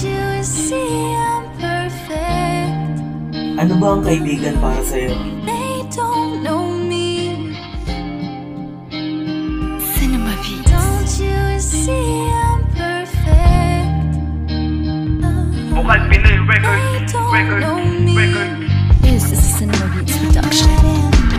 you see I'm perfect? Ano ba ang kaibigan para sa'yo? They don't know me. Cinema Beats. Don't you see I'm perfect? Bukal Pinoy Record. They don't know me. This is a Cinema Beats production.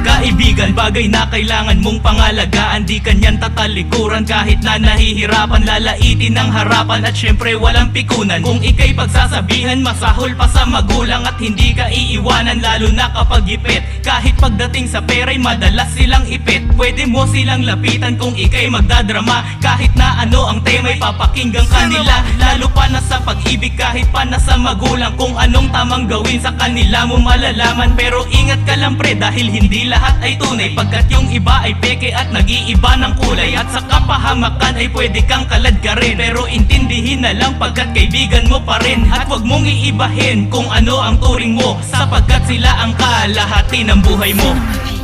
Kaibigan, bagay na kailangan mong pangalagaan. Di kanyan tatalikuran kahit na nahihirapan. Lalaitin ang harapan at syempre walang pikunan. Kung ika'y pagsasabihan, masahol pa sa magulang. At hindi ka iiwanan lalo na kapag ipit. Kahit pagdating sa pera'y madalas silang ipit. Pwede mo silang lapitan kung ika'y magdadrama. Kahit na ano ang tema'y papakinggan kanila. Lalo pa na sa pag-ibig kahit pa na sa magulang. Kung anong tamang gawin sa kanila mo malalaman. Pero ingat ka lang pre dahil hindi lahat ay tunay. Pagkat yung iba ay peke at nag-iiba ng kulay. At sa kapahamakan ay pwede kang kalad ka rin. Pero intindihin na lang pagkat kaibigan mo pa rin. At wag mong iibahin kung ano ang turing mo, sapagkat sila ang kalahati ng buhay mo.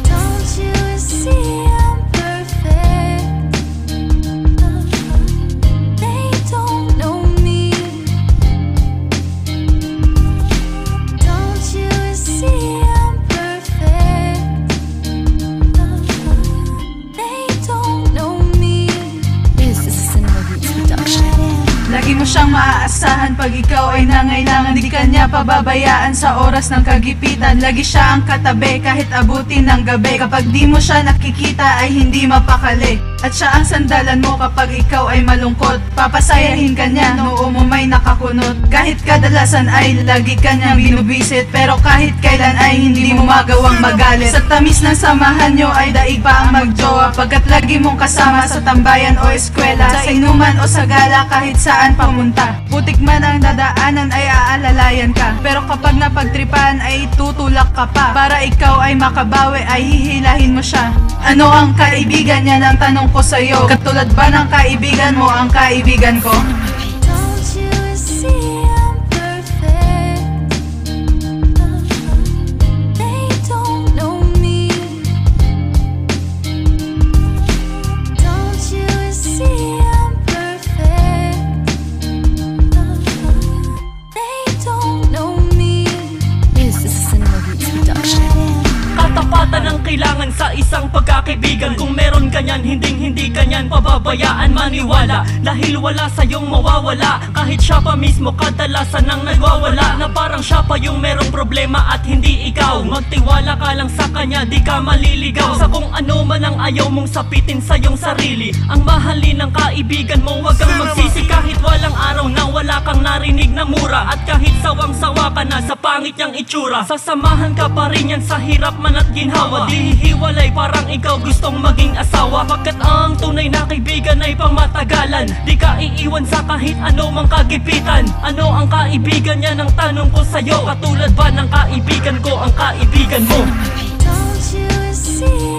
Don't you see I'm perfect? They don't know me. Don't you see I'm perfect? They don't know me. This is a Cinema Beats production. Lagi mo siyang maaasahan pag ikaw ay nangailangan. Di ka niya pababayaan sa oras ng kagipitan. Lagi siya ang katabi kahit abutin ng gabi. Kapag di mo siya nakikita ay hindi mapakali. At siya ang sandalan mo kapag ikaw ay malungkot. Papasayahin ka niya noo mo may nakakunot. Kahit kadalasan ay lagi ka niyang binubisit. Pero kahit kailan ay hindi mo magawang magalit. Sa tamis ng samahan nyo ay daig pa ang magjowa. Pagkat lagi mong kasama sa tambayan o eskwela, sa inuman o sa gala kahit saan pamunta. Putik man ang dadaanan ay aalalayan ka. Pero kapag napagtripan ay tutulak ka pa. Para ikaw ay makabawi ay hihilahin mo siya. Ano ang kaibigan niya ng tanong ko sa'yo? Katulad ba ng kaibigan mo ang kaibigan ko? Don't you see I'm perfect? They don't know me. Don't you see I'm perfect? They don't know me. This is a Cinema Beats production. Katapatan ang kailangan sa isang pagkakaibigan. Kung meron kanyan, hindi kanyan pababayaan maniwala. Dahil wala sa'yong mawawala. Kahit siya pa mismo kadalasan ang nagwawala. Na parang siya pa yung merong problema at hindi ikaw. Magtiwala ka lang sa kanya, di ka maliligaw. Sa kung ano man ang ayaw mong sapitin sa iyong sarili. Ang mahalin ng kaibigan mo, wag kang magsisi. Kahit walang araw na wala kang narinig na mura. At kahit sawang-sawa ka na sa pangit niyang itsura, sasamahan ka pa rin yan sa hirap man at ginhawa. Di hihiwalay parang ikaw gustong maging asawa. Pagkat ang tunay na kaibigan ay pangmatagalan. Di ka iiwan sa kahit ano mang kagipitan. Ano ang kaibigan niya ng tanong ko sa'yo? Katulad ba ng kaibigan ko ang kaibigan mo? Don't you see